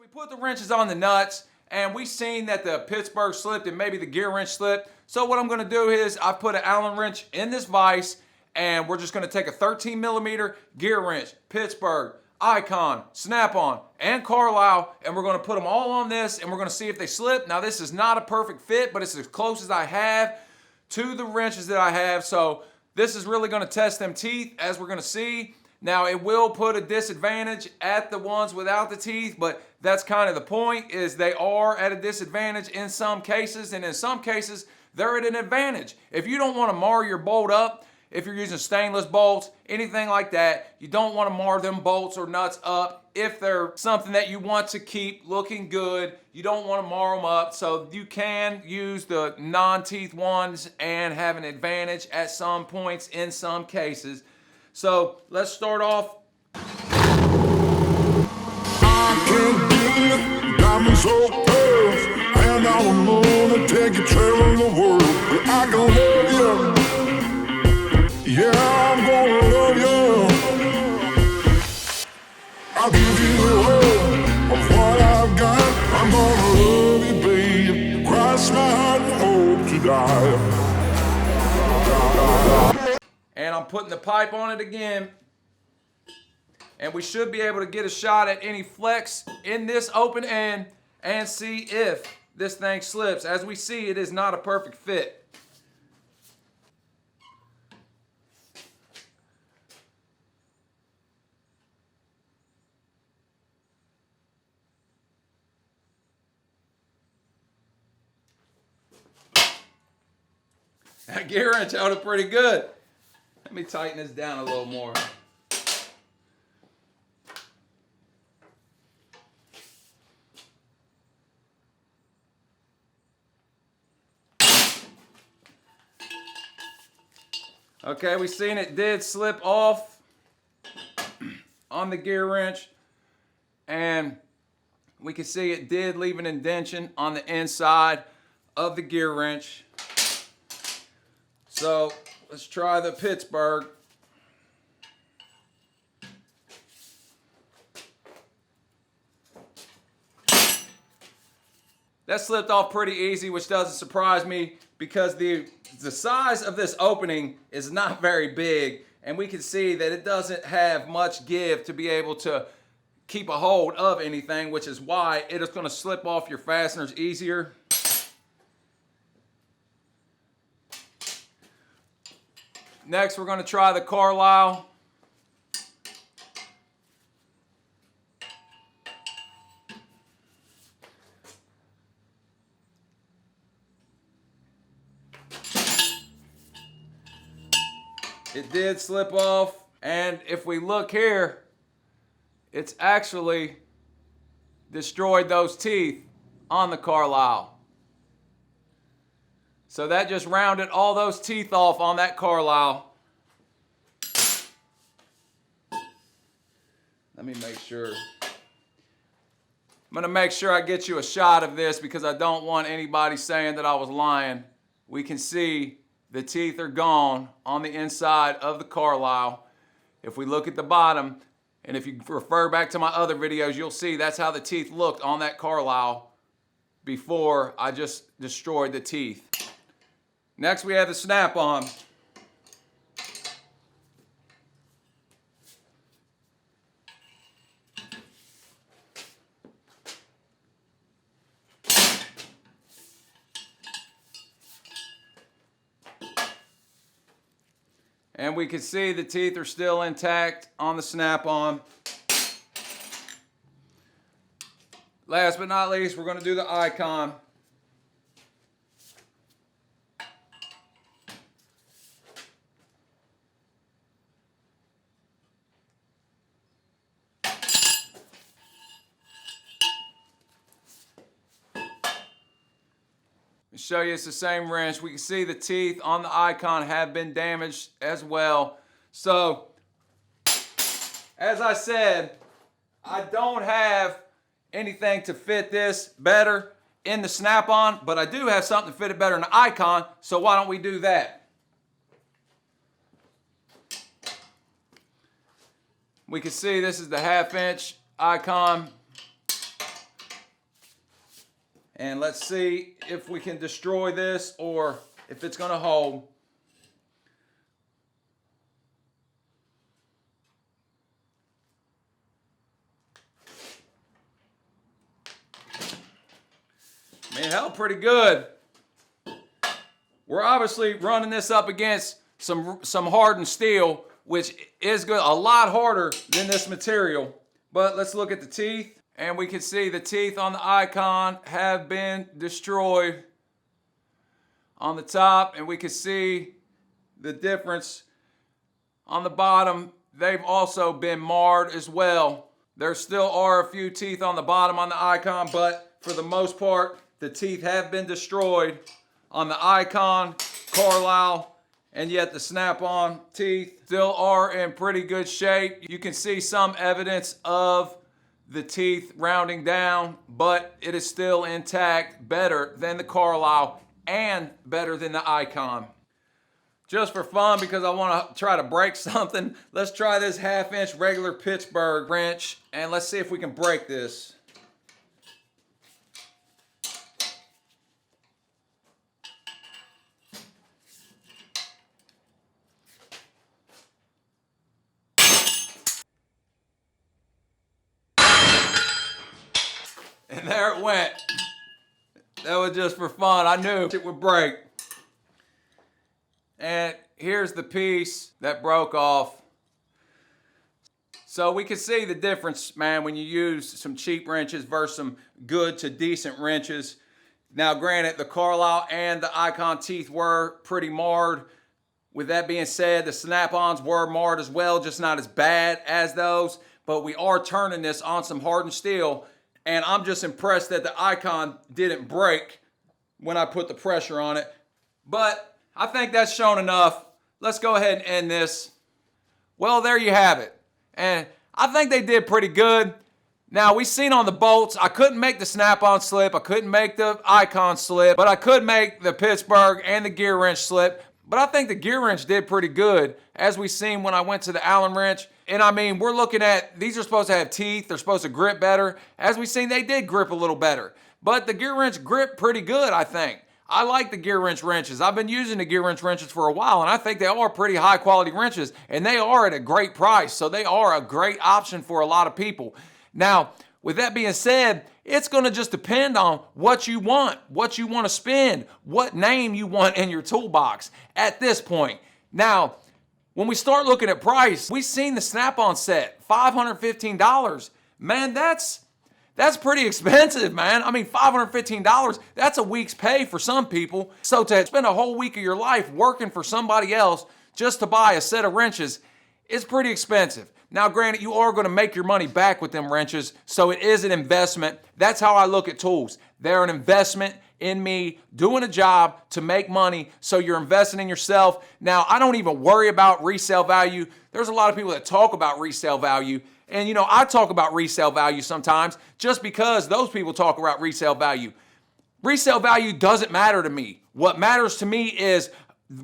we put the wrenches on the nuts, and we seen that the Pittsburgh slipped and maybe the Gearwrench slipped. So what I'm going to do is I put an Allen wrench in this vise, and we're just going to take a 13 millimeter Gearwrench, Pittsburgh, Icon, Snap-on, and Carlyle, and we're going to put them all on this, and we're going to see if they slip. Now this is not a perfect fit, but it's as close as I have to the wrenches that I have. So this is really going to test them teeth, as we're going to see. Now it will put a disadvantage at the ones without the teeth, but that's kind of the point, is they are at a disadvantage in some cases, and in some cases they're at an advantage. If you don't want to mar your bolt up, if you're using stainless bolts, anything like that, you don't want to mar them bolts or nuts up. If they're something that you want to keep looking good, you don't want to mar them up. So you can use the non-teeth ones and have an advantage at some points in some cases. So let's start off. I can't get diamonds so fast, and I'm gonna take you traveling the world. But I can love you. Yeah, I'm gonna love you. I'll give you all of what I've got. I'm gonna love you, babe. Cross my heart and hope to die. And I'm putting the pipe on it again. And we should be able to get a shot at any flex in this open end and see if this thing slips. As we see, it is not a perfect fit. That gear wrench held it pretty good. Let me tighten this down a little more. Okay, we seen it did slip off on the gear wrench, and we can see it did leave an indentation on the inside of the gear wrench. So let's try the Pittsburgh. That slipped off pretty easy, which doesn't surprise me because the size of this opening is not very big, and we can see that it doesn't have much give to be able to keep a hold of anything, which is why it is going to slip off your fasteners easier. Next, we're going to try the Carlyle. It did slip off, and if we look here, it's actually destroyed those teeth on the Carlyle. So that just rounded all those teeth off on that Carlyle. Let me make sure. I'm going to make sure I get you a shot of this because I don't want anybody saying that I was lying. We can see the teeth are gone on the inside of the Carlyle. If we look at the bottom, and if you refer back to my other videos, you'll see that's how the teeth looked on that Carlyle before I just destroyed the teeth. Next, we have the Snap-on. And we can see the teeth are still intact on the Snap-on. Last but not least, we're going to do the Icon. Show you it's the same wrench. We can see the teeth on the Icon have been damaged as well. So, as I said, I don't have anything to fit this better in the Snap-on, but I do have something to fit it better in the Icon, so why don't we do that? We can see this is the 1/2 inch Icon. And let's see if we can destroy this or if it's gonna hold. Man, it held pretty good. We're obviously running this up against some hardened steel, which is good, a lot harder than this material. But let's look at the teeth, and we can see the teeth on the icon have been destroyed on the top, and we can see the difference on the bottom. They've also been marred as well. There still are a few teeth on the bottom on the icon, but for the most part, the teeth have been destroyed on the icon, Carlyle, and yet the snap-on teeth still are in pretty good shape. You can see some evidence of the teeth rounding down, but it is still intact, better than the Carlyle and better than the icon. Just for fun, because I want to try to break something, let's try this 1/2-inch regular Pittsburgh wrench, and let's see if we can break this. And there it went. That was just for fun. I knew it would break. And here's the piece that broke off. So we can see the difference, man, when you use some cheap wrenches versus some good to decent wrenches. Now, granted, the Carlyle and the icon teeth were pretty marred. With that being said, the snap-ons were marred as well, just not as bad as those. But we are turning this on some hardened steel. And I'm just impressed that the icon didn't break when I put the pressure on it. But I think that's shown enough. Let's go ahead and end this. Well, there you have it. And I think they did pretty good. Now, we seen on the bolts, I couldn't make the snap-on slip. I couldn't make the icon slip. But I could make the Pittsburgh and the Gearwrench slip. But I think the Gearwrench did pretty good, as we seen when I went to the Allen wrench. And I mean, we're looking at, these are supposed to have teeth. They're supposed to grip better. As we seen, they did grip a little better. But the Gearwrench grip pretty good, I think. I like the Gearwrench wrenches. I've been using the Gearwrench wrenches for a while, and I think they are pretty high quality wrenches, and they are at a great price. So they are a great option for a lot of people. Now, with that being said, it's going to just depend on what you want to spend, what name you want in your toolbox at this point. Now, when we start looking at price, we've seen the snap-on set, $515. Man, that's pretty expensive, man. I mean, $515, that's a week's pay for some people. So to spend a whole week of your life working for somebody else just to buy a set of wrenches is pretty expensive. Now, granted, you are going to make your money back with them wrenches, so it is an investment. That's how I look at tools. They're an investment in me doing a job to make money, so you're investing in yourself. Now, I don't even worry about resale value. There's a lot of people that talk about resale value, and you know, I talk about resale value sometimes just because those people talk about resale value. Resale value doesn't matter to me. What matters to me is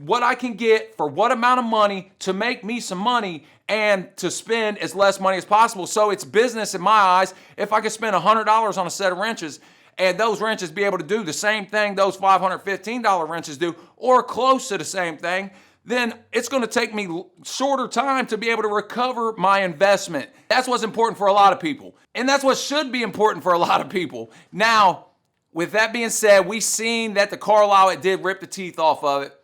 what I can get for what amount of money to make me some money and to spend as less money as possible. So it's business in my eyes. If I could spend $100 on a set of wrenches and those wrenches be able to do the same thing those $515 wrenches do, or close to the same thing, then it's going to take me shorter time to be able to recover my investment. That's what's important for a lot of people. And that's what should be important for a lot of people. Now, with that being said, we've seen that the Carlyle, it did rip the teeth off of it.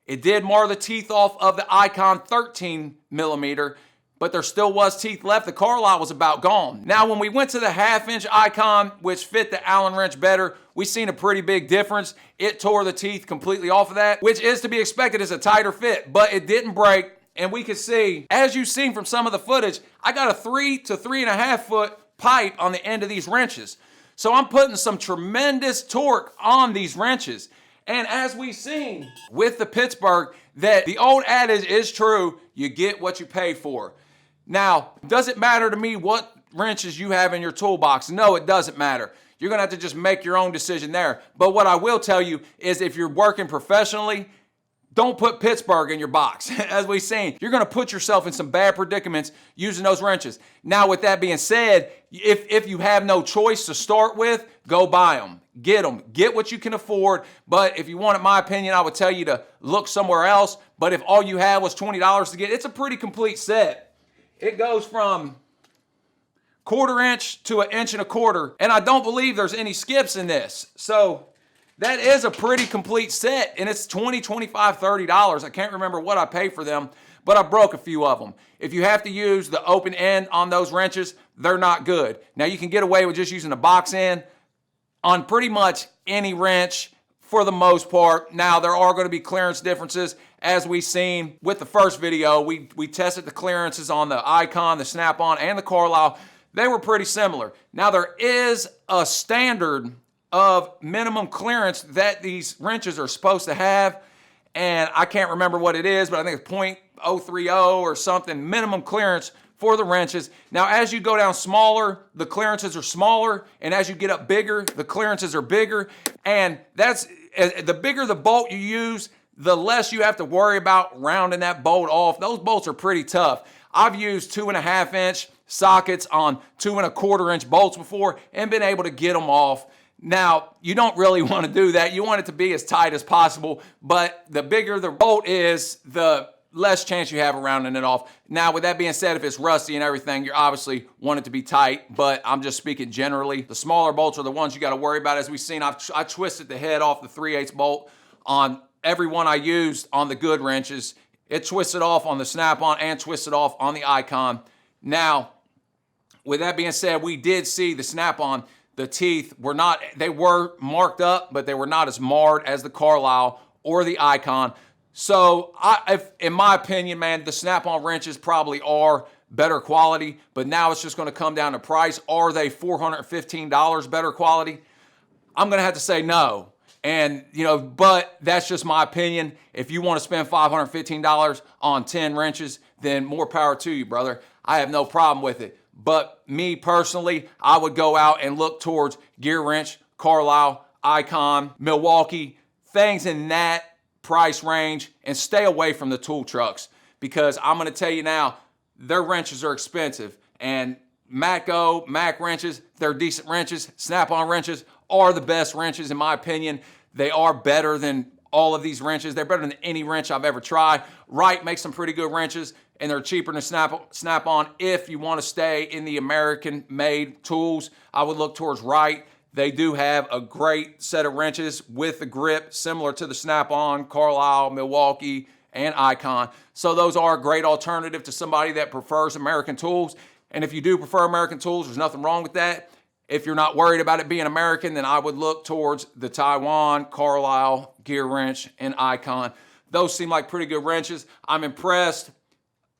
It did mar the teeth off of the Icon 13 millimeter, but there still was teeth left. The Carlyle was about gone. Now, when we went to the 1/2-inch Icon, which fit the Allen wrench better, we seen a pretty big difference. It tore the teeth completely off of that, which is to be expected as a tighter fit, but it didn't break. And we could see, as you've seen from some of the footage, I got a 3 to 3.5 foot pipe on the end of these wrenches. So I'm putting some tremendous torque on these wrenches. And as we've seen with the Pittsburgh, that the old adage is true, you get what you pay for. Now, does it matter to me what wrenches you have in your toolbox? No, it doesn't matter. You're going to have to just make your own decision there. But what I will tell you is if you're working professionally, don't put Pittsburgh in your box. As we've seen, you're going to put yourself in some bad predicaments using those wrenches. Now, with that being said, if you have no choice to start with, go buy them. Get them. Get what you can afford. But if you wanted my opinion, I would tell you to look somewhere else. But if all you had was $20 to get, it's a pretty complete set. It goes from 1/4 inch to 1.25 inch. And I don't believe there's any skips in this. So that is a pretty complete set, and it's $20, $25, $30. I can't remember what I paid for them, but I broke a few of them. If you have to use the open end on those wrenches, they're not good. Now, you can get away with just using a box end on pretty much any wrench for the most part. Now, there are going to be clearance differences. As we've seen with the first video, we tested the clearances on the Icon, the Snap-on, and the Carlyle. They were pretty similar. Now, there is a standard of minimum clearance that these wrenches are supposed to have, and I can't remember what it is, but I think it's .030 or something, minimum clearance for the wrenches. Now, as you go down smaller, the clearances are smaller, and as you get up bigger, the clearances are bigger, and that's the bigger the bolt you use, the less you have to worry about rounding that bolt off. Those bolts are pretty tough. I've used 2.5 inch sockets on 2.25 inch bolts before and been able to get them off. Now, you don't really want to do that. You want it to be as tight as possible, but the bigger the bolt is, the less chance you have of rounding it off. Now, with that being said, if it's rusty and everything, you obviously want it to be tight, but I'm just speaking generally. The smaller bolts are the ones you got to worry about. As we've seen, I twisted the head off the 3/8 bolt on every one I used on the good wrenches. It twisted off on the Snap-on and twisted off on the Icon. Now, with that being said, we did see the Snap-on, the teeth were not, they were marked up, but they were not as marred as the Carlyle or the Icon. So, in my opinion, man, the Snap-on wrenches probably are better quality, but now it's just going to come down to price. Are they $415 better quality? I'm going to have to say no. And, but that's just my opinion. If you want to spend $515 on 10 wrenches, then more power to you, brother. I have no problem with it. But me personally, I would go out and look towards Gearwrench, Carlyle, Icon, Milwaukee, things in that price range, and stay away from the tool trucks, because I'm going to tell you now, their wrenches are expensive. And Mac wrenches, they're decent wrenches. Snap-on wrenches are the best wrenches in my opinion. They are better than all of these wrenches. They're better than any wrench I've ever tried. Wright makes some pretty good wrenches, and they're cheaper than Snap-on. If you want to stay in the American-made tools, I would look towards Wright. They do have a great set of wrenches with the grip similar to the Snap-on, Carlyle, Milwaukee, and Icon. So those are a great alternative to somebody that prefers American tools. And if you do prefer American tools, there's nothing wrong with that. If you're not worried about it being American, then I would look towards the Taiwan, Carlyle, Gearwrench, and Icon. Those seem like pretty good wrenches. I'm impressed.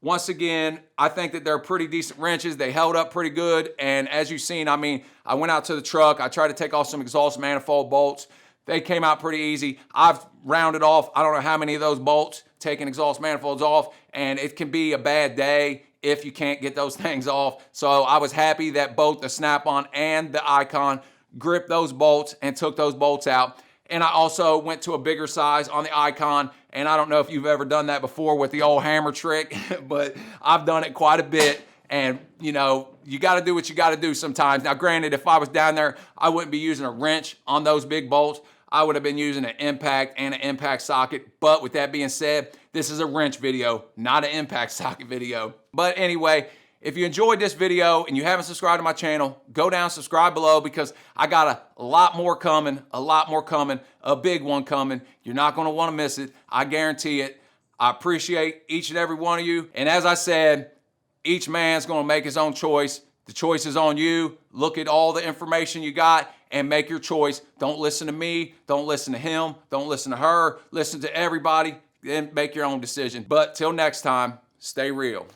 Once again, I think that they're pretty decent wrenches. They held up pretty good. And as you've seen, I mean, I went out to the truck. I tried to take off some exhaust manifold bolts. They came out pretty easy. I've rounded off, I don't know how many of those bolts, taking exhaust manifolds off, and it can be a bad day if you can't get those things off. So I was happy that both the Snap-on and the Icon gripped those bolts and took those bolts out. And I also went to a bigger size on the Icon, and I don't know if you've ever done that before with the old hammer trick, but I've done it quite a bit. And, you got to do what you got to do sometimes. Now, granted, if I was down there, I wouldn't be using a wrench on those big bolts. I would have been using an impact and an impact socket. But with that being said, this is a wrench video, not an impact socket video. But anyway, if you enjoyed this video and you haven't subscribed to my channel, go down, subscribe below, because I got a lot more coming, a big one coming. You're not going to want to miss it. I guarantee it. I appreciate each and every one of you. And as I said, each man's going to make his own choice. The choice is on you. Look at all the information you got and make your choice. Don't listen to me. Don't listen to him. Don't listen to her. Listen to everybody and make your own decision. But till next time, stay real.